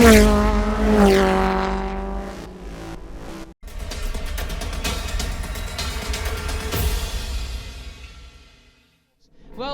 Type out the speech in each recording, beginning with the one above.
Well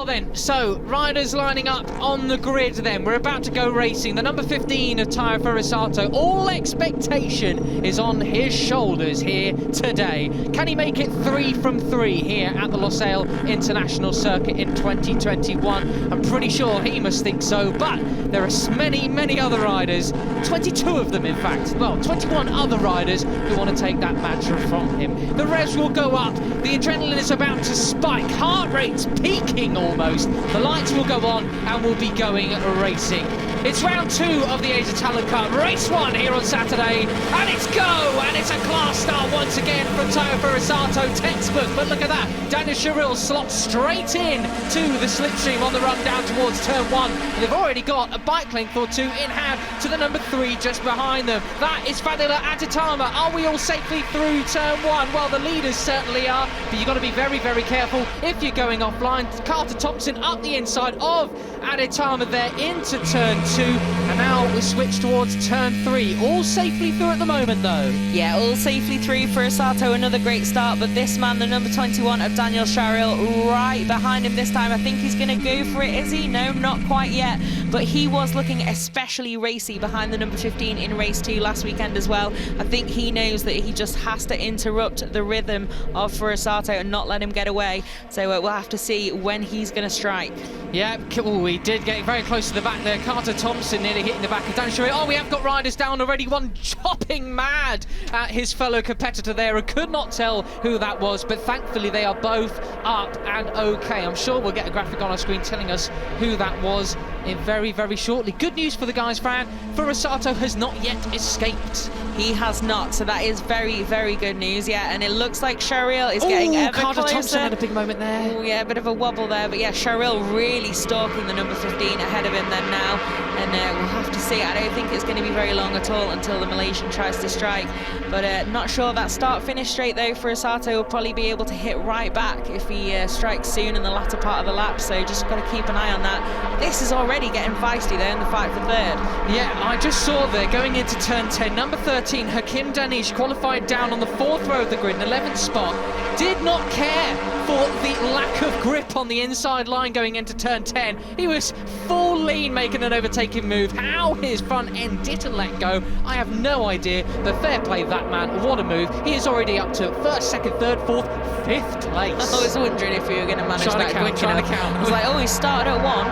then, so riders lining up on the grid then. We're about to go racing. The number 15 of Taya Furusato, all expectation is on his shoulders here today. Can he make it 3 from 3 here at the Lusail International Circuit in 2021? I'm pretty sure he must think so, but there are many other riders, 22 of them in fact, well 21 other riders who want to take that mantra from him. The revs will go up, the adrenaline is about to spike, heart rate's peaking almost. The lights will go on and we'll be going racing. It's round 2 of the Asia Talent Cup, race 1 here on Saturday, and it's go! And it's a class start once again from Taya Furusato, textbook, but look at that, Daniel Sharil slots straight in to the slipstream on the run down towards turn 1, and they've already got a bike length or 2 in hand to the number 3 just behind them. That is Fadila Aditama. Are we all safely through turn 1? Well, the leaders certainly are, but you've got to be very careful if you're going offline. Carter Thompson up the inside of Aditama there into turn 2, and now we switch towards turn 3. All safely through at the moment though. Yeah, all safely through for Furusato. Another great start, but this man, the number 21 of Daniel Sharil, right behind him this time. I think he's going to go for it, is he? No, not quite yet, but he was looking especially racy behind the number 15 in race 2 last weekend as well. I think he knows that he just has to interrupt the rhythm of Furusato and not let him get away, so we'll have to see when he's going to strike. Yeah, we did get very close to the back there. Carter Thompson nearly hitting the back of Dan Sharil. Oh, we have got riders down already. One chopping mad at his fellow competitor there. I could not tell who that was, but thankfully they are both up and okay. I'm sure we'll get a graphic on our screen telling us who that was in very shortly. Good news for the guys, Fran. Furusato has not yet escaped. He has not, so that is very good news. Yeah, and it looks like Sharil is getting ever Carter closer. Thompson had a big moment there. Oh yeah, a bit of a wobble there, but yeah, Sharil really stalking the number 15 ahead of him then now, and we'll have to see. I don't think it's going to be very long at all until the Malaysian tries to strike, but not sure that start-finish straight though. Furusato will probably be able to hit right back if he strikes soon in the latter part of the lap, so just got to keep an eye on that. This is already getting feisty there in the fight for third. Yeah, I just saw there going into turn 10, number 13 Hakim Danish qualified down on the 4th row of the grid, an 11th spot, did not care for the lack of grip on the inside line going into turn 10. He was full lean making an overtaking move. How his front end didn't let go, I have no idea, but fair play that man, what a move. He is already up to 1st, 2nd, 3rd, 4th, 5th place. I was wondering if we were going to manage that quick enough. I was like, oh, he started at 1.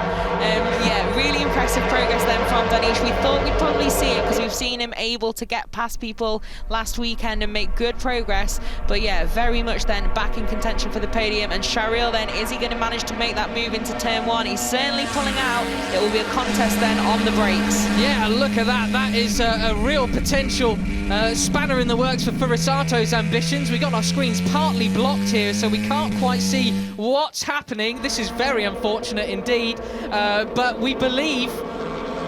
Yeah, really impressive progress then from Danish. We thought we'd probably see it because we've seen him able to get past people last weekend and make good progress, but yeah, very much then back in contention for the podium. And Sharil then, is he going to manage to make that move into turn 1? He's certainly pulling out. It will be a contest then on the brakes. Yeah, look at that. That is a real potential spanner in the works for Furusato's ambitions. We got our screens partly blocked here, so we can't quite see what's happening. This is very unfortunate indeed, but we believe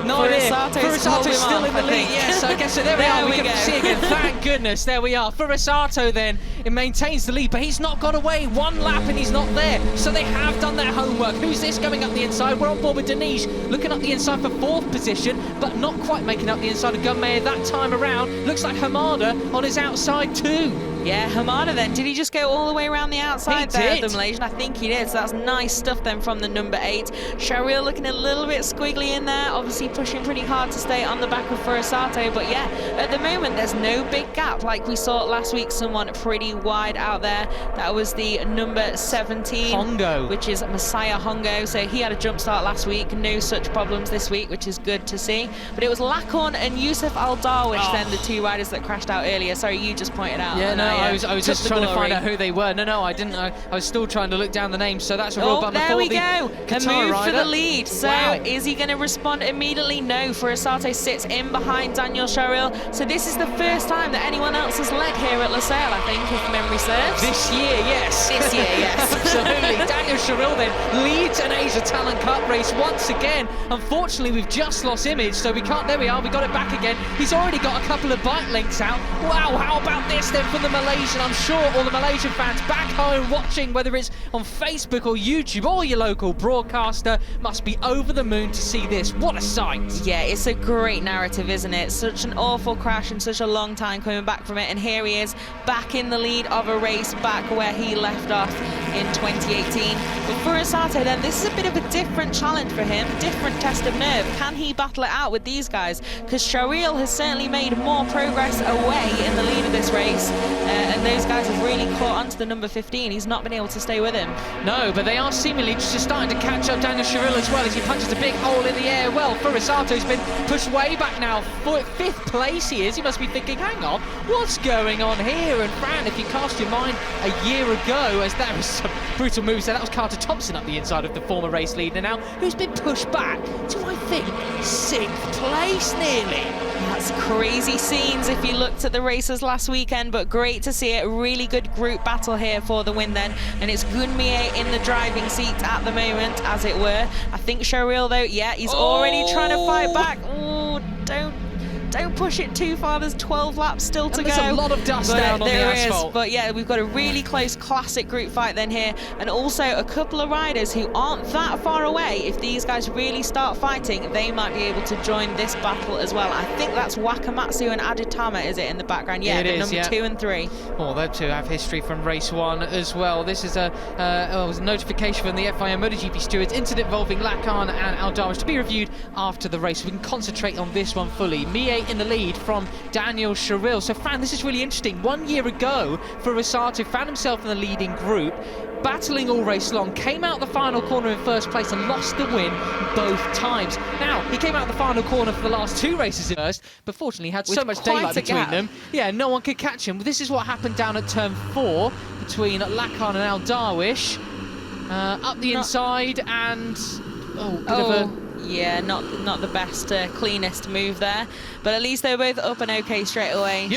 Furusato's still in the lead. Yes, I guess so. There we are. We can see again. Thank goodness. There we are. Furusato then, it maintains the lead, but he's not got away. 1 lap and he's not there. So they have done their homework. Who's this coming up the inside? We're on board with Danish, looking up the inside for 4th position, but not quite making up the inside of Gunmayer that time around. Looks like Hamada on his outside too. Yeah, Hamada then. Did he just go all the way around the outside there, the Malaysian? I think he did, so that's nice stuff then from the number 8. Sharil looking a little bit squiggly in there, obviously pushing pretty hard to stay on the back of Furusato, but yeah, at the moment there's no big gap like we saw last week, someone pretty wide out there. That was the number 17, Hongo, which is Messiah Hongo, so he had a jump start last week, no such problems this week, which is good to see. But it was Lakhon and Yusuf Al-Darwish then, the 2 riders that crashed out earlier. Sorry, you just pointed out. Yeah, no, I was just trying to find out who they were. No, I didn't. I was still trying to look down the names, so that's a real bummer. There we go. A move rider for the lead. So is he going to respond immediately? No. Furusato sits in behind Daniel Sharil. So this is the first time that anyone else has led here at Lusail, I think, if memory serves. This year, yes. This year, yes. Absolutely. Daniel Sharil then leads an Asia Talent Cup race once again. Unfortunately, we've just lost image, so we can't. There we are. We got it back again. He's already got a couple of bike lengths out. Wow, how about this then from the Malaysian. I'm sure all the Malaysian fans back home watching, whether it's on Facebook or YouTube or your local broadcaster, must be over the moon to see this. What a sight. Yeah, it's a great narrative, isn't it? Such an awful crash and such a long time coming back from it, and here he is back in the lead of a race back where he left off in 2018. But for Asato then, this is a bit of a different challenge for him, different test of nerve. Can he battle it out with these guys? Because Shariel has certainly made more progress away in the lead of this race, and those guys have really caught onto the number 15. He's not been able to stay with him. No, but they are seemingly just starting to catch up Daniel Shariel as well as he punches a big hole in the air. Well, Furusato has been pushed way back now. Fifth place he is. He must be thinking, hang on, what's going on here? And Fran, if you cast your mind a year ago, as that was some brutal moves there, that was Carter Thompson up the inside of the former race leader now, who's been pushed back to, I think, 6th place nearly. That's crazy scenes if you looked at the races last weekend, but great to see it. Really good group battle here for the win then, and it's Gunmie in the driving seat at the moment, as it were. I think Shariel though, yeah, he's already trying to fight back. Oh, don't push it too far. There's 12 laps still to go. There's a lot of dust down on the asphalt. But yeah, we've got a really close classic group fight then here, and also a couple of riders who aren't that far away. If these guys really start fighting, they might be able to join this battle as well. I think that's Wakamatsu and Aditama, is it, in the background? Yeah, it is, number 2 and 3. Well, they two have history from race 1 as well. This is a notification from the FIM MotoGP stewards, incident involving Lacan and Aldaris, to be reviewed after the race. We can concentrate on this one fully. Mie in the lead from Daniel Shariel. So, Fran, this is really interesting. 1 year ago, Furusato found himself in the leading group, battling all race long, came out the final corner in first place and lost the win both times. Now, he came out the final corner for the last 2 races in first, but fortunately had so much daylight between them. Yeah, no one could catch him. This is what happened down at turn 4 between Lacan and Al Darwish. Up the inside and... Yeah, not the best, cleanest move there. But at least they were both up and okay straight away.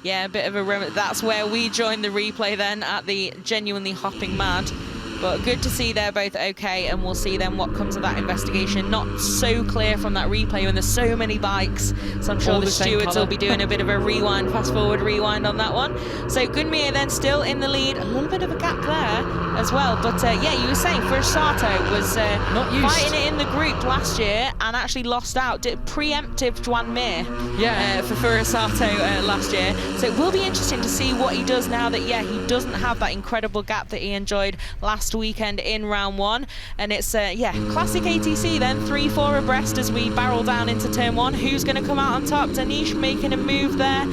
Yeah, a bit of a... That's where we joined the replay then, at the genuinely hopping mad. But good to see they're both okay, and we'll see then what comes of that investigation. Not so clear from that replay when there's so many bikes, so I'm sure the stewards will be doing a bit of a rewind, fast forward rewind on that one. So Gunmie then still in the lead, a little bit of a gap there as well. But yeah, you were saying Furusato was fighting it in the group last year and actually lost out, did preemptive Juan Mir for Furusato last year. So it will be interesting to see what he does now that, yeah, he doesn't have that incredible gap that he enjoyed last weekend in round 1. And it's yeah, classic ATC then, 3-4 abreast as we barrel down into turn 1. Who's going to come out on top? Danish making a move there.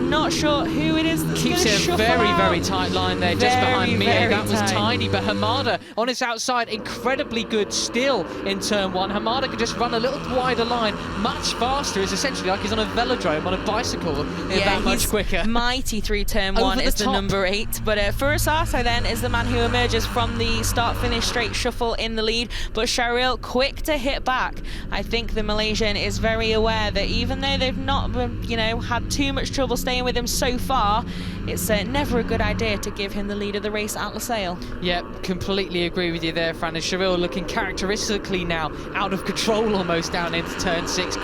Not sure who it is that's keeps it a very tight line there, just behind Mie. That was tiny, but Hamada on his outside, incredibly good still in turn 1. Hamada could just run a little wider line, much faster. It's essentially like he's on a velodrome on a bicycle, that much quicker. Mighty through turn 1 is the number 8. But Furusato then is the man who emerges from the start-finish straight shuffle in the lead. But Shariel quick to hit back. I think the Malaysian is very aware that even though they've not, had too much trouble staying with him so far, it's never a good idea to give him the lead of the race at Lusail. Yeah, completely agree with you there, Fran. And Shariel looking characteristically now out of control almost down into turn 6.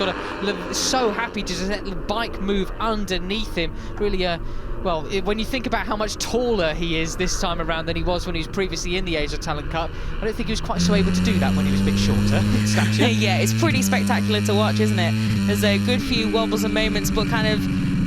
So happy to just let the bike move underneath him. Really well, when you think about how much taller he is this time around than he was when he was previously in the Asia Talent Cup, I don't think he was quite so able to do that when he was a bit shorter in stature. Yeah, it's pretty spectacular to watch, isn't it? There's a good few wobbles and moments, but kind of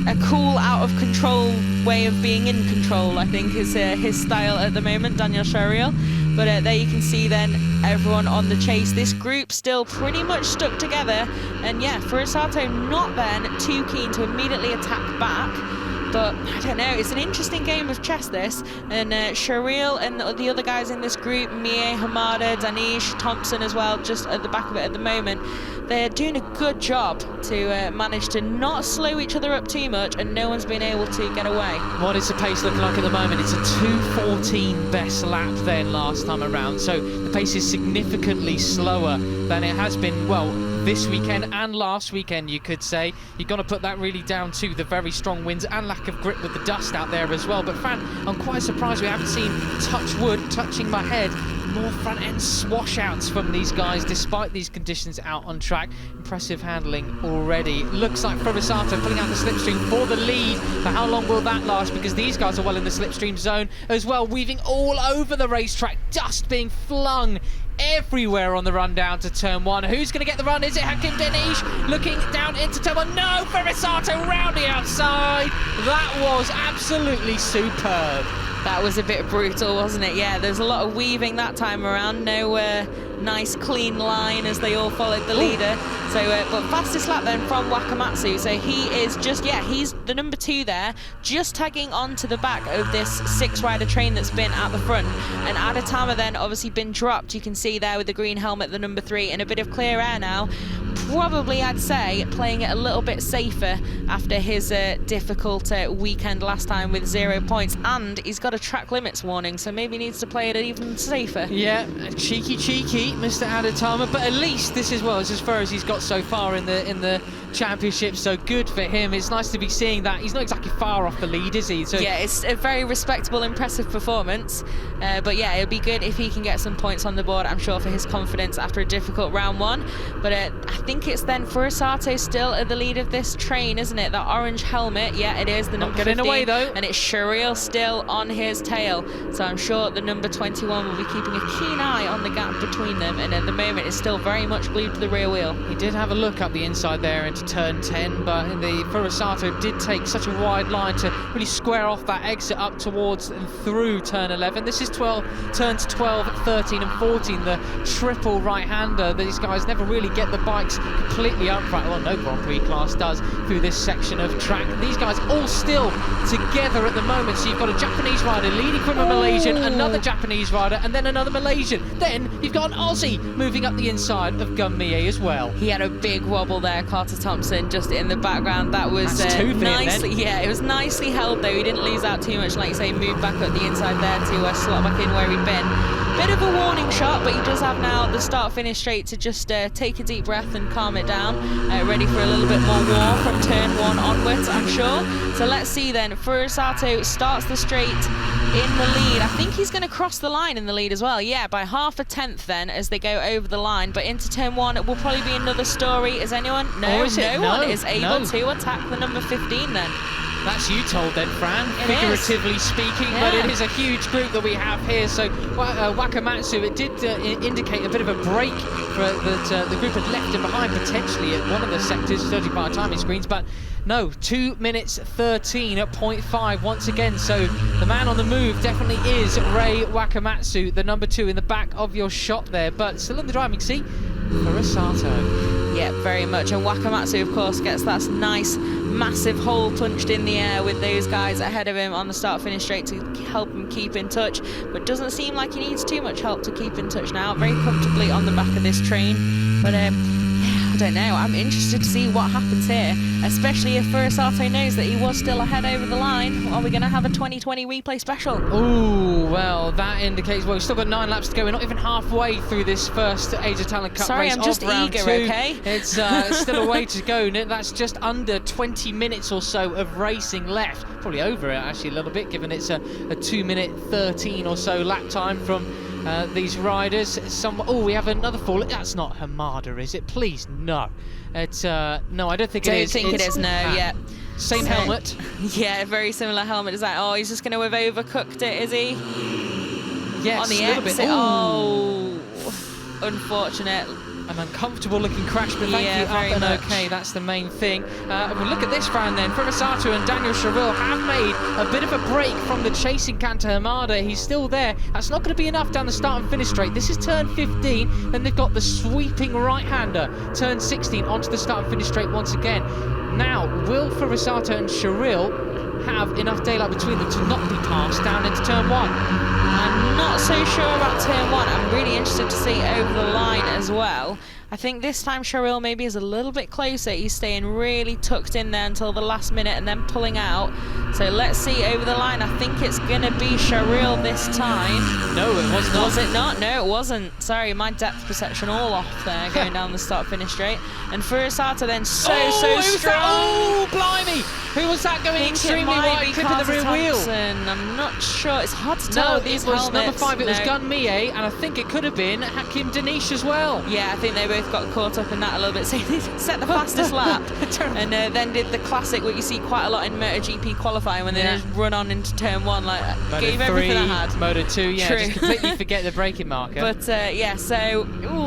a cool, out-of-control way of being in control, I think, is his style at the moment, Daniel Shariel. But there you can see then everyone on the chase. This group still pretty much stuck together. And yeah, Furusato not then too keen to immediately attack back. But I don't know, it's an interesting game of chess, this. And Shariel and the other guys in this group, Mie, Hamada, Danish, Thompson as well, just at the back of it at the moment, they're doing a good job to manage to not slow each other up too much, and no one's been able to get away. What is the pace looking like at the moment? It's a 2:14 best lap then last time around, so the pace is significantly slower than it has been, well, this weekend and last weekend, you could say. You've got to put that really down to the very strong winds and lack of grip with the dust out there as well. But Fran, I'm quite surprised we haven't seen, touch wood, touching my head, more front-end swash-outs from these guys, despite these conditions out on track. Impressive handling already. Looks like Furusato pulling out the slipstream for the lead. But how long will that last? Because these guys are well in the slipstream zone as well, weaving all over the racetrack, dust being flung everywhere on the run down to turn 1. Who's going to get the run? Is it Hakim Denish looking down into turn 1? No, Furusato round the outside. That was absolutely superb. That was a bit brutal, wasn't it? Yeah, there's a lot of weaving that time around. No nice clean line as they all followed the leader. So, but fastest lap then from Wakamatsu. So he is just, yeah, he's the number 2 there, just tagging onto the back of this 6-rider train that's been at the front. And Adatama then obviously been dropped. You can see there with the green helmet, the number 3, in a bit of clear air now. Probably, I'd say, playing it a little bit safer after his difficult weekend last time with 0 points. And he's got a track limits warning, so maybe he needs to play it even safer. Yeah, cheeky, Mr. Adatama. But at least this is, well, it's as far as he's got so far in the championship, so good for him. It's nice to be seeing that. He's not exactly far off the lead, is he? So yeah, it's a very respectable, impressive performance. But yeah, it'll be good if he can get some points on the board, I'm sure, for his confidence after a difficult round 1. But I think it's then Furusato still at the lead of this train, isn't it? That orange helmet, yeah, it is the number 15. Away though. And it's Sharil still on his tail. So I'm sure the number 21 will be keeping a keen eye on the gap between them. And at the moment, it's still very much glued to the rear wheel. He did have a look up the inside there into turn 10, but the Furusato did take such a wide line to really square off that exit up towards and through turn 11. This is turns 12, 13 and 14, the triple right-hander. These guys never really get the bikes completely upright. Well, no Grand Prix class does through this section of track. These guys all still together at the moment. So you've got a Japanese rider leading from a Malaysian, another Japanese rider, and then another Malaysian. Then you've got an Aussie moving up the inside of Gunmie as well. He had a big wobble there, Carter Thompson, just in the background. That was nicely, yeah, it was nicely held though. He didn't lose out too much, like you say, moved back up the inside there to slot back in where he'd been. Bit of a warning shot, but he does have now the start-finish straight to just take a deep breath and calm it down. Ready for a little bit more war from turn 1 onwards, I'm sure. So let's see then. Furusato starts the straight in the lead. I think he's going to cross the line in the lead as well. Yeah, by half a tenth then as they go over the line. But into turn 1, it will probably be another story. Is anyone? No, no one is able to attack the number 15 then. That's you told then, Fran, figuratively speaking, but it is a huge group that we have here. So Wakamatsu, it did indicate a bit of a break for that the group had left him behind potentially at one of the sectors, judging by our timing screens, but no, 2 minutes 13 at 0.5 once again. So the man on the move definitely is Rei Wakamatsu, the number 2 in the back of your shot there, but still in the driving seat, Furusato. Yeah, very much. And Wakamatsu, of course, gets that nice, massive hole punched in the air with those guys ahead of him on the start-finish straight to help him keep in touch. But doesn't seem like he needs too much help to keep in touch now. Very comfortably on the back of this train. But I don't know. I'm interested to see what happens here, especially if Furusato knows that he was still ahead over the line. Are we going to have a 2020 replay special? Ooh, well, that indicates, well, we've still got 9 laps to go. We're not even halfway through this first Age of Talent Cup Sorry, race. I'm just eager, okay? It's still a way to go. That's just under 20 minutes or so of racing left. Probably over it, actually, a little bit, given it's a 2 minute 13 or so lap time from these riders. Oh, we have another fall. That's not Hamada, is it? Please, no. It's no, I don't think it is. Don't think it is. No, yeah. Same helmet. Yeah, very similar helmet design. Oh, he's just going to have overcooked it, is he? Yes, on the a little exit. bit. Oh, unfortunate. An uncomfortable looking crash, but thank you, very up and much. okay, that's the main thing. Well, look at this, Fran, then. Furusato and Daniel Sharil have made a bit of a break from the chasing Kanta Hamada. He's still there. That's not going to be enough down the start and finish straight. This is turn 15, then they've got the sweeping right-hander. Turn 16 onto the start and finish straight once again. Now, will Furusato and Sharil have enough daylight between them to not be passed down into turn 1? I'm not so sure about turn 1. I'm really interested to see over the line as well. I think this time Sharil maybe is a little bit closer. He's staying really tucked in there until the last minute and then pulling out. So let's see over the line. I think it's going to be Sharil this time. No, it was not. Was it not? No, it wasn't. Sorry, my depth perception all off there going down the start finish straight. And Furusato then so strong. Oh, blimey! Who was that going extremely wide, clipping the rear wheel? I'm not sure. It's hard to tell with these helmets. Number 5. It was Gun Mie, and I think it could have been Hakim Danish as well. Yeah, I think they both got caught up in that a little bit. So they set the fastest lap, and then did the classic, what you see quite a lot in MotoGP qualifying, when they just run on into turn 1, like gave everything I had. Moto 2, yeah, just completely forget the braking marker. But yeah, so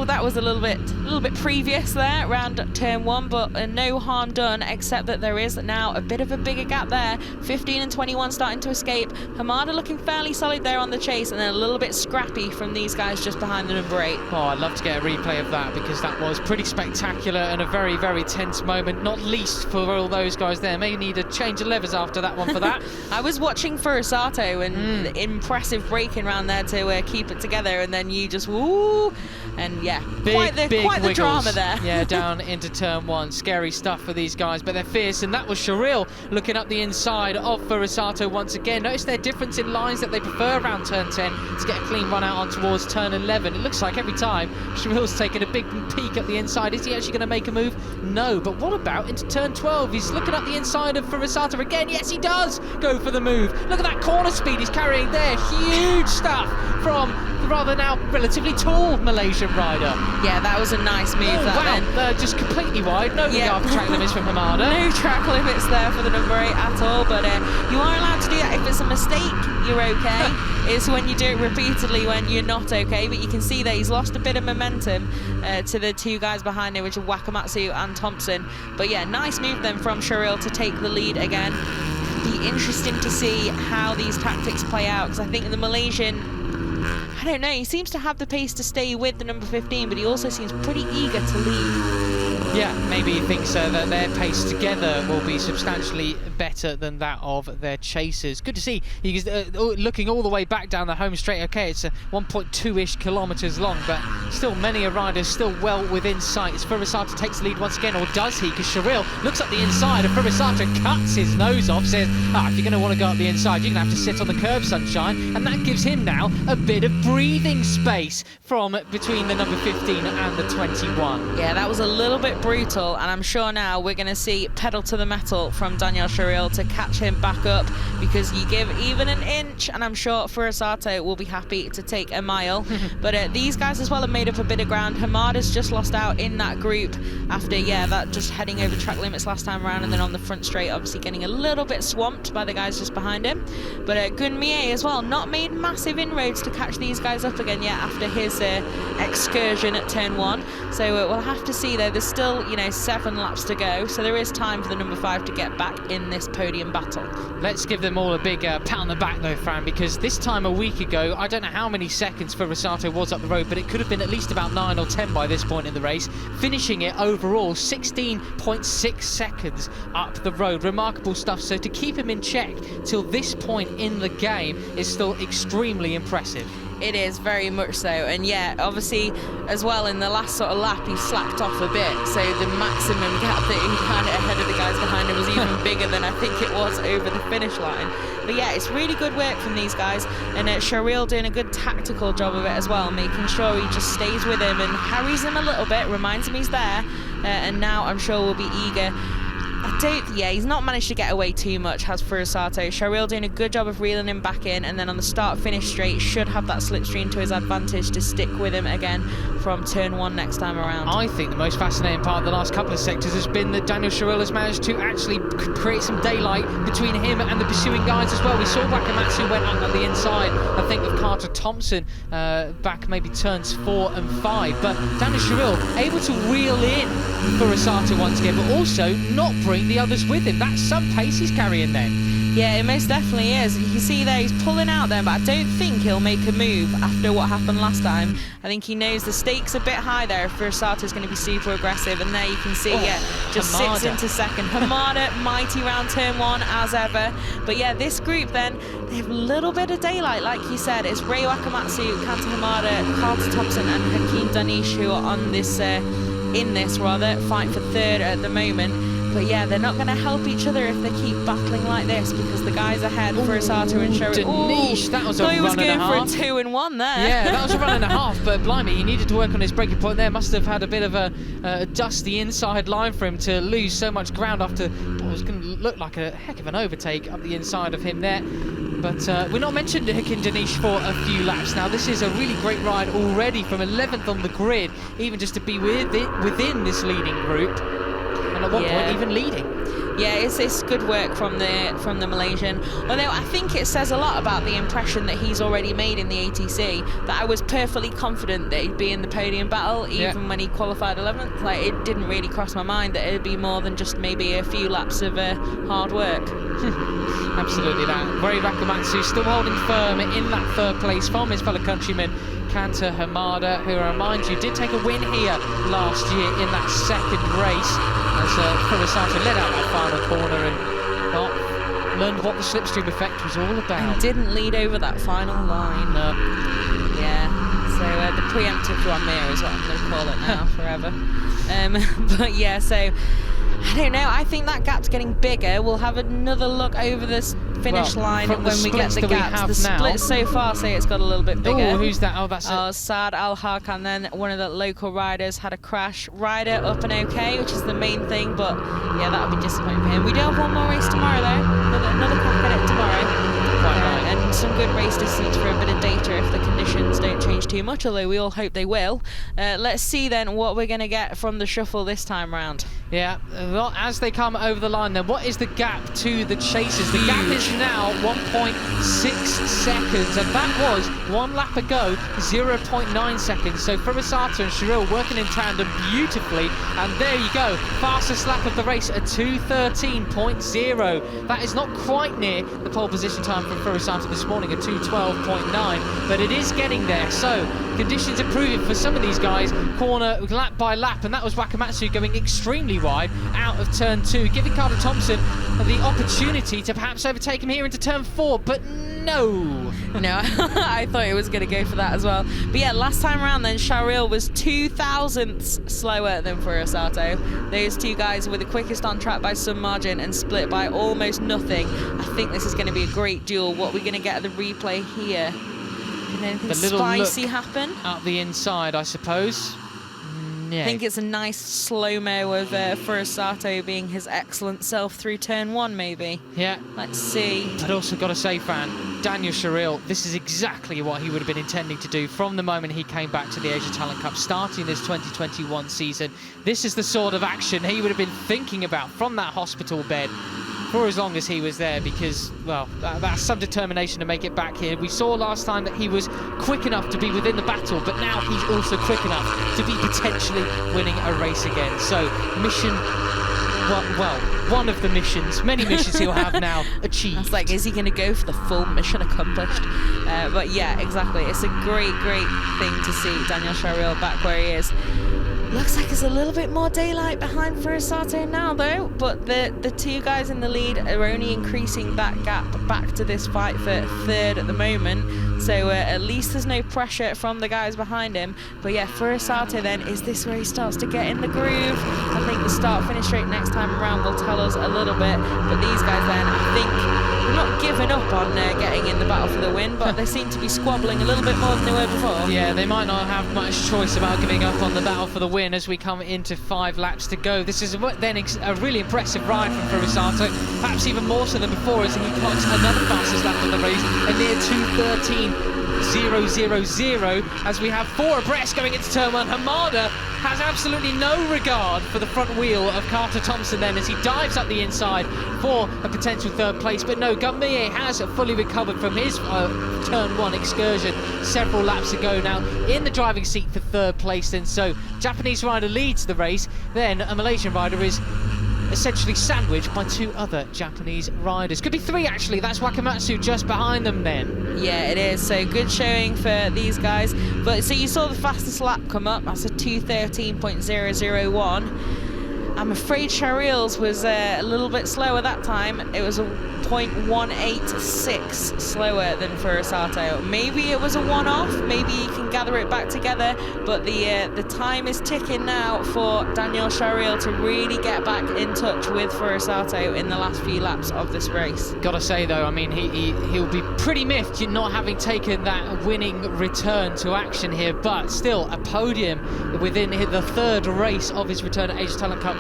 that was a little bit previous there around turn 1, but no harm done, except that there is now a bit of a bigger gap there. 15 and 21 starting to escape. Hamada looking fairly solid there on the chase, and then a little bit scrappy from these guys just behind the number 8. Oh, I'd love to get a replay of that, because that was pretty spectacular and a very, very tense moment, not least for all those guys there. May need a change of levers after that one for that. I was watching Furisato and impressive braking around there to keep it together, and then you just woo, and yeah, quite the drama there. Yeah, down into turn 1. Scary stuff for these guys, but they're fierce, and that was Sharil looking up the inside of Furisato once again. Notice their difference in lines, that they prefer around turn 10 to get a clean run out on towards turn 11. It looks like every time Sharil's taking a big peek at the inside. Is he actually going to make a move? No, but what about into turn 12? He's looking up the inside of Furisato again. Yes, he does go for the move. Look at that corner speed he's carrying there. Huge stuff from the rather now relatively tall Malaysian rider. Yeah, that was a nice move. Just completely wide. No regard for track limits from Hamada. No track limits there for the number 8 at all, but you are allowed to do that. If it's a mistake, you're okay. It's when you do it repeatedly when you're not okay, but you can see that he's lost a bit of momentum to the 2 guys behind him, which are Wakamatsu and Thompson. But yeah, nice move then from Sharil to take the lead again. Be interesting to see how these tactics play out, because I think in the Malaysian, I don't know, he seems to have the pace to stay with the number 15, but he also seems pretty eager to lead. Yeah, maybe he thinks that their pace together will be substantially better than that of their chasers. Good to see. He's looking all the way back down the home straight. Okay, it's 1.2-ish kilometres long, but still many a rider still well within sight. As Furisato takes the lead once again, or does he? Because Sharil looks up the inside and Furisato cuts his nose off, says, if you're going to want to go up the inside, you're going to have to sit on the curb, sunshine. And that gives him now a bit of breathing space from between the number 15 and the 21. Yeah, that was a little bit brutal, and I'm sure now we're going to see pedal to the metal from Daniel Sharil to catch him back up, because you give even an inch and I'm sure Furisato will be happy to take a mile. But these guys as well have made up a bit of ground. Hamada's just lost out in that group after that just heading over track limits last time around, and then on the front straight obviously getting a little bit swamped by the guys just behind him. But Gun Mie as well, not made massive inroads to catch these guys up again yet after his excursion at turn 1. So we'll have to see though. There's still 7 laps to go, so there is time for the number 5 to get back in this podium battle. Let's give them all a big pat on the back though, Fran, because this time a week ago, I don't know how many seconds Furisato was up the road, but it could have been at least about 9 or 10 by this point in the race, finishing it overall 16.6 seconds up the road. Remarkable stuff. So to keep him in check till this point in the game is still extremely impressive. It is, very much so. And yeah, obviously as well in the last sort of lap he slacked off a bit, so the maximum gap that he had ahead of the guys behind him was even bigger than I think it was over the finish line. But yeah, it's really good work from these guys, and Sharil doing a good tactical job of it as well, making sure he just stays with him and harries him a little bit, reminds him he's there, and now I'm sure we'll be eager. He's not managed to get away too much, has Furisato. Sharil doing a good job of reeling him back in, and then on the start-finish straight should have that slipstream to his advantage to stick with him again from turn 1 next time around. I think the most fascinating part of the last couple of sectors has been that Daniel Sharil has managed to actually create some daylight between him and the pursuing guys as well. We saw Wakamatsu went up at the inside, I think, of Carter Thompson back maybe turns 4 and 5, but Daniel Sharil able to reel in Furisato once again, but also not bring the others with him. That's some pace he's carrying then. Yeah, it most definitely is. You can see there he's pulling out there, but I don't think he'll make a move after what happened last time. I think he knows the stakes a bit high there if Furisato's going to be super aggressive, and there you can see, just Hamada sits into second. Hamada, mighty round turn 1 as ever. But yeah, this group then, they have a little bit of daylight, like you said. It's Ray Wakamatsu, Kanta Hamada, Carter Thompson and Hakim Danish who are on this, in this fight for third at the moment. But yeah, they're not going to help each other if they keep battling like this, because the guys ahead, Furisato and Sherry. Danish, that was a run and a half. He was going for a 2-in-1 there. Yeah, that was a run and a half, but blimey, he needed to work on his breaking point there. Must have had a bit of a dusty inside line for him to lose so much ground after what was going to look like a heck of an overtake up the inside of him there. But we're not mentioned Hakim Danish for a few laps now. This is a really great ride already from 11th on the grid, even just to be within this leading group, and at one point even leading. Yeah, it's good work from the Malaysian. Although I think it says a lot about the impression that he's already made in the ATC, that I was perfectly confident that he'd be in the podium battle, even when he qualified 11th. Like, it didn't really cross my mind that it'd be more than just maybe a few laps of hard work. Absolutely that. Ray Wakamatsu still holding firm in that third place from his fellow countryman Kanta Hamada, who, I remind you, did take a win here last year in that second race, as Furisato led out that final corner and learned what the slipstream effect was all about. And didn't lead over that final line. No. Yeah, so the preemptive Dramere is what I'm going to call it now, forever. But yeah, so I don't know, I think that gap's getting bigger. We'll have another look over this finish line when we get the gaps. The splits so far say it's got a little bit bigger. Oh, who's that? Oh, that's Saad Al-Haq, and then one of the local riders had a crash. Rider up and okay, which is the main thing, but yeah, that'll be disappointing for him. We do have one more race tomorrow though, another crack at it tomorrow. And some good race distance for a bit of data if the conditions don't change too much, although we all hope they will. Let's see then what we're going to get from the shuffle this time round. Yeah, as they come over the line then, what is the gap to the chasers? The gap is now 1.6 seconds, and that was one lap ago 0.9 seconds. So Furisato and Shiril working in tandem beautifully, and there you go, fastest lap of the race at 2:13.0. That is not quite near the pole position time from Furisato this morning at 2:12.9, but it is getting there. So conditions improving for some of these guys, corner lap by lap, and that was Wakamatsu going extremely wide out of turn 2, giving Carter Thompson the opportunity to perhaps overtake him here into turn 4, but no. I thought it was going to go for that as well. But yeah, last time around then, Sharil was 0.02 slower than Furisato. Those two guys were the quickest on track by some margin and split by almost nothing. I think this is going to be a great duel. What we're going to get at the replay here? Can anything spicy happen? Out the inside, I suppose. Yeah. I think it's a nice slow-mo of Furisato being his excellent self through turn 1, maybe. Yeah. Let's see. But also got to say, Fran, Daniel Sharil, this is exactly what he would have been intending to do from the moment he came back to the Asia Talent Cup, starting this 2021 season. This is the sort of action he would have been thinking about from that hospital bed for as long as he was there, because, well, that's some determination to make it back here. We saw last time that he was quick enough to be within the battle, but now he's also quick enough to be potentially winning a race again. So, mission, well, one of the missions, many missions he'll have now achieved. It's like, is he going to go for the full mission accomplished? But yeah, exactly. It's a great, great thing to see Daniel Sharil back where he is. Looks like there's a little bit more daylight behind Furisato now, though, but the two guys in the lead are only increasing that gap back to this fight for third at the moment, so at least there's no pressure from the guys behind him. But yeah, Furisato then, is this where he starts to get in the groove? I think the start-finish rate next time around will tell us a little bit, but these guys then, I think, not giving up on getting in the battle for the win, but they seem to be squabbling a little bit more than they were before. Yeah, they might not have much choice about giving up on the battle for the win as we come into 5 laps to go. This is then a really impressive ride from Furisato, perhaps even more so than before, as he clocks another fastest lap of the race, a near 2:13.000, as we have 4 abreast going into turn 1. Hamada has absolutely no regard for the front wheel of Carter Thompson then, as he dives up the inside for a potential third place. But no, Gummier has fully recovered from his turn 1 excursion several laps ago, now in the driving seat for third place then. So Japanese rider leads the race, then a Malaysian rider is essentially sandwiched by 2 other Japanese riders. Could be 3 actually, that's Wakamatsu just behind them then. Yeah, it is, so good showing for these guys. But so you saw the fastest lap come up, that's a 2:13.001. I'm afraid Shariel's was a little bit slower that time. It was a 0.186 slower than Furasato. Maybe it was a one-off, maybe he can gather it back together, but the time is ticking now for Daniel Shariel to really get back in touch with Furasato in the last few laps of this race. Gotta say though, I mean, he'll be pretty miffed not having taken that winning return to action here, but still a podium within the third race of his return at Asia Talent Cup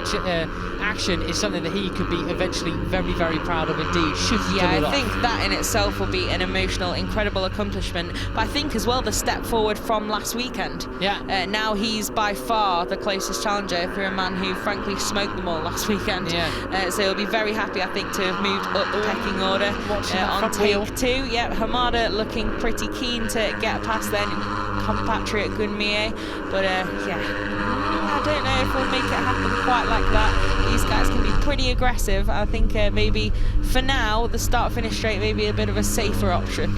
action is something that he could be eventually very, very proud of indeed. Yeah, I think that in itself will be an emotional, incredible accomplishment. But I think as well the step forward from last weekend. Yeah. Now he's by far the closest challenger for a man who frankly smoked them all last weekend. Yeah. So he'll be very happy, I think, to have moved up the pecking order on take 2. Yeah, Hamada looking pretty keen to get past then compatriot Gunmie. But yeah, I don't know if we'll make it happen quite like that. These guys can be pretty aggressive. I think maybe for now the start-finish straight may be a bit of a safer option.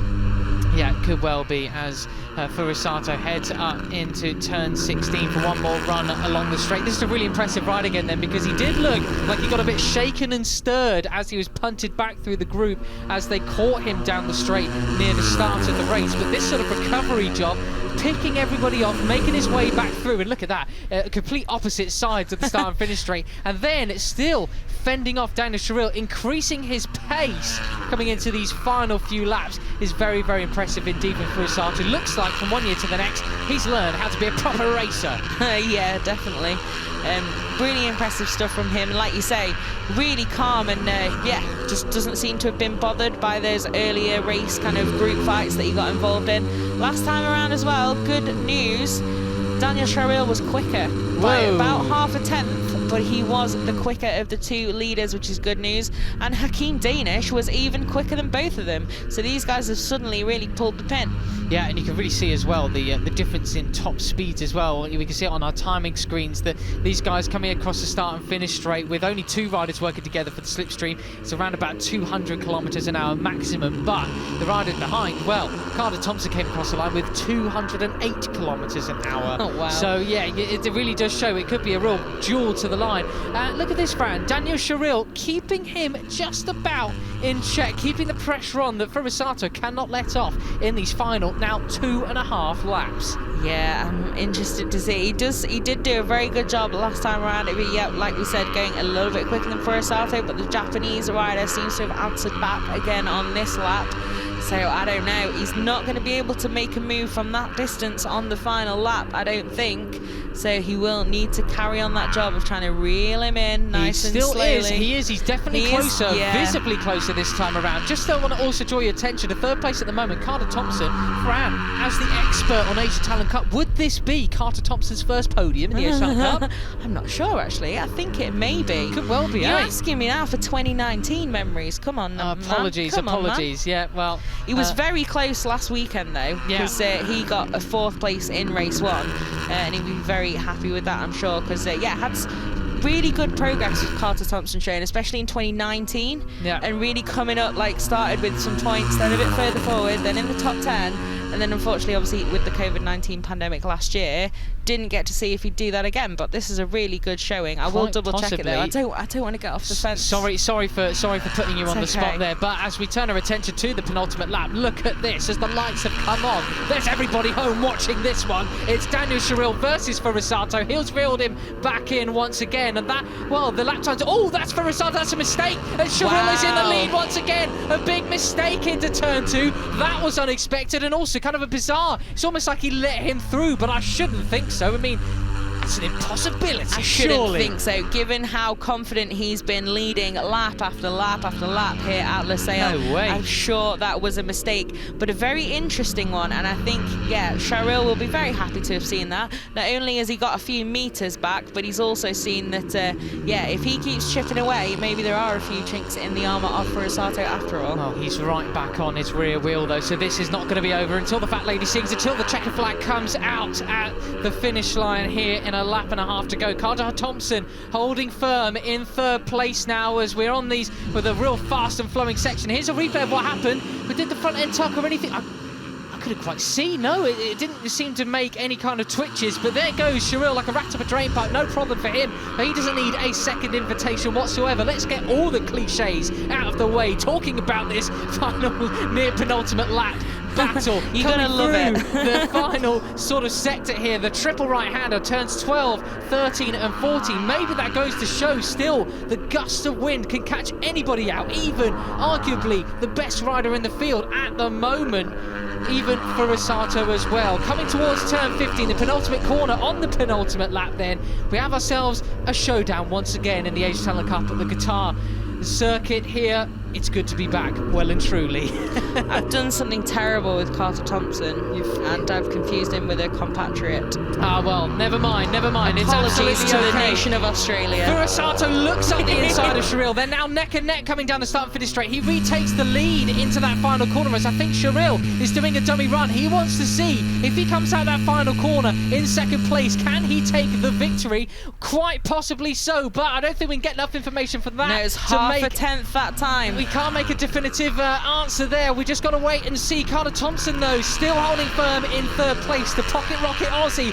Yeah, it could well be, as Furasato heads up into turn 16 for one more run along the straight. This is a really impressive ride again then, because he did look like he got a bit shaken and stirred as he was punted back through the group as they caught him down the straight near the start of the race. But this sort of recovery job, picking everybody off, making his way back through, and look at that, complete opposite sides of the start and finish straight, and then it's still fending off Daniel Shariel, increasing his pace coming into these final few laps is very, very impressive indeed from Furasato. Looks like from one year to the next he's learned how to be a proper racer. Yeah, definitely. Really impressive stuff from him. Like you say, really calm and yeah, just doesn't seem to have been bothered by those earlier race kind of group fights that he got involved in. Last time around as well, good news, Daniel Shariel was quicker by about half a tenth, but he was the quicker of the two leaders, which is good news. And Hakeem Danish was even quicker than both of them. So these guys have suddenly really pulled the pin. Yeah, and you can really see as well the difference in top speeds as well. We can see it on our timing screens that these guys coming across the start and finish straight with only 2 riders working together for the slipstream. It's around about 200 kilometers an hour maximum, but the riders behind, well, Carter Thompson came across the line with 208 kilometers an hour. Oh, wow. So yeah, it really does show it could be a real duel to the line. Look at this, Fran. Daniel Shariel keeping him just about in check, keeping the pressure on that Furasato cannot let off in these final, now 2.5 laps. Yeah, I'm interested to see. He did do a very good job last time around. Yeah, like we said, going a little bit quicker than Furasato, but the Japanese rider seems to have answered back again on this lap. So I don't know. He's not going to be able to make a move from that distance on the final lap, I don't think. So he will need to carry on that job of trying to reel him in nice and slowly. He is. He's definitely closer, visibly closer this time around. Just don't want to also draw your attention to third place at the moment, Carter Thompson. Fran, as the expert on Asia Talent Cup, would this be Carter Thompson's first podium in the Asia Talent Cup? I'm not sure, actually. I think it may be. Could well be. You're asking me now for 2019 memories. Come on, apologies. Yeah, well, he was very close last weekend though, because he got a 4th place in race 1, and he'd be very happy with that, I'm sure, because had really good progress with Carter Thompson showing, especially in 2019, and really coming up, like started with some points, then a bit further forward, then in the top 10, and then unfortunately, obviously, with the COVID-19 pandemic last year, didn't get to see if he'd do that again. But this is a really good showing. I will double check it though. I don't want to get off the fence. Sorry for putting you on the spot there. But as we turn our attention to the penultimate lap, look at this as the lights have come on. There's everybody home watching this one. It's Daniel Shariel versus Furasato. He's reeled him back in once again, and that, well, the lap times. Oh, that's Furasato. That's a mistake. And Shariel is in the lead once again. A big mistake into turn 2. That was unexpected and also kind of a bizarre. It's almost like he let him through, but I shouldn't think so. I mean, it's an impossibility. I shouldn't think so, given how confident he's been leading lap after lap after lap here at Lusail. No way. I'm sure that was a mistake, but a very interesting one, and I think, yeah, Shariel will be very happy to have seen that. Not only has he got a few meters back, but he's also seen that, yeah, if he keeps chipping away, maybe there are a few chinks in the armour of Furasato after all. Oh, he's right back on his rear wheel, though, so this is not going to be over until the fat lady sings, until the checker flag comes out at the finish line here in a lap and a half to go. Carter Thompson holding firm in 3rd place now as we're on these with a real fast and flowing section. Here's a replay of what happened. But did the front end tuck or anything? I couldn't quite see. No, it didn't seem to make any kind of twitches, but there goes Shiril like a rat up a drain pipe. No problem for him. He doesn't need a second invitation whatsoever. Let's get all the cliches out of the way. Talking about this final near penultimate lap battle. You're gonna love it. The final sort of sector here, the triple right-hander, turns 12, 13 and 14. Maybe that goes to show still the gust of wind can catch anybody out, even arguably the best rider in the field at the moment, even for Risato as well. Coming towards turn 15, the penultimate corner on the penultimate lap then, we have ourselves a showdown once again in the Asia Talent Cup at the Qatar circuit here. It's good to be back, well and truly. I've done something terrible with Carter Thompson, and I've confused him with a compatriot. Ah, well, never mind. It's Apologies absolutely to the okay. nation of Australia. Furusato looks up the inside of Shiril. They're now neck and neck coming down the start and finish straight. He retakes the lead into that final corner as I think Shiril is doing a dummy run. He wants to see if he comes out that final corner in second place, can he take the victory? Quite possibly so, but I don't think we can get enough information for that. No, it's half a tenth that time. We can't make a definitive answer there. We just got to wait and see. Carter Thompson, though, still holding firm in third place. The Pocket Rocket Aussie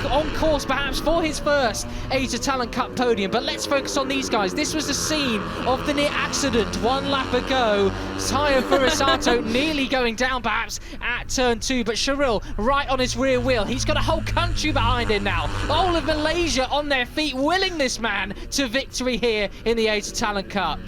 on course, perhaps, for his first Asia Talent Cup podium. But let's focus on these guys. This was the scene of the near accident 1 lap ago. Taya Furusato nearly going down, perhaps, at turn 2. But Shiril right on his rear wheel. He's got a whole country behind him now. All of Malaysia on their feet, willing this man to victory here in the Asia Talent Cup.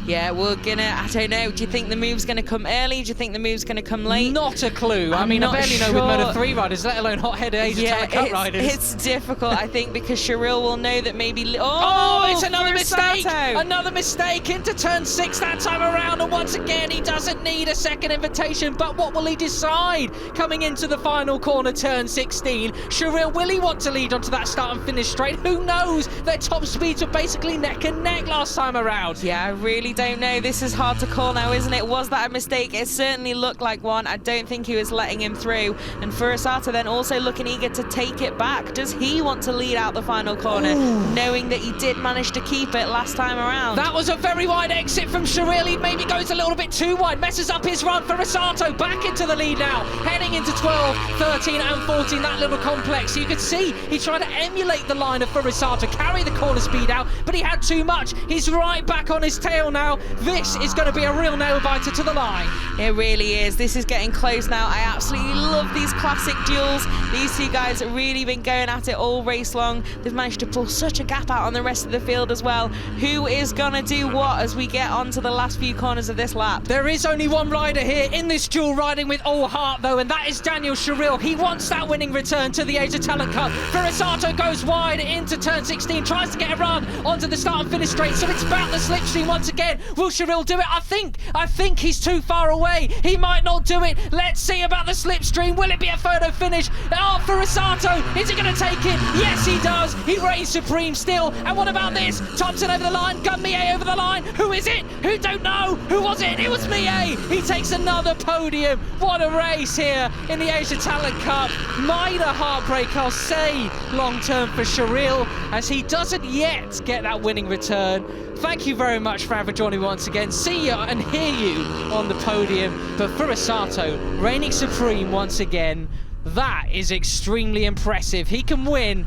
Yeah, we're gonna, I don't know, do you think the move's gonna come early? Do you think the move's gonna come late? Not a clue. I mean, I barely know with Moto 3 riders, let alone hot-headed Asia Talent Cup riders. It's difficult, I think, because Shiril will know that maybe... Oh, it's another Furusato. mistake! Another mistake into turn 6 that time around, and once again, he doesn't need a second invitation, but what will he decide coming into the final corner, turn 16? Shiril, will he want to lead onto that start and finish straight? Who knows? Their top speeds were basically neck and neck last time around. Yeah, I really don't know. This is hard to call now, isn't it? Was that a mistake? It certainly looked like one. I don't think he was letting him through. And Furusato then also looking eager to take it back. Does he want to lead out the final corner, knowing that he did manage to keep it last time around? That was a very wide exit from Shiril. He maybe goes a little bit too wide, messes up his run. Furusato back into the lead now, heading into 12, 13 and 14, that little complex. You could see he tried to emulate the line of Furusato, carry the corner speed out, but he had too much. He's right back on his tail now. This is going to be a real nail-biter to the line. It really is. This is getting close now. I absolutely love these classic duels. These two guys have really been going at it all race long. They've managed to pull such a gap out on the rest of the field as well. Who is going to do what as we get on to the last few corners of this lap? There is only one rider here in this duel riding with all heart, though, and that is Daniel Shiril. He wants that winning return to the Asia Talent Cup. Furusato goes wide into turn 16, tries to get a run onto the start and finish straight, so it's about the slipstream once again. Will Shiril do it? I think he's too far away. He might not do it. Let's see about the slipstream. Will it be a photo finish? Oh, Furusato, is he going to take it? Yes, he does. He reigns supreme still. And what about this? Thompson over the line, Gun Mie over the line. Who is it? Who don't know? Who was it? It was Mie. He takes another podium. What a race here in the Asia Talent Cup. Minor heartbreak, I'll say, long-term for Shiril, as he doesn't yet get that winning return. Thank you very much for joining me once again. See you and hear you on the podium. But Furusato reigning supreme once again. That is extremely impressive. He can win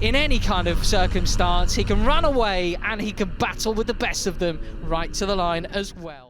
in any kind of circumstance. He can run away and he can battle with the best of them right to the line as well.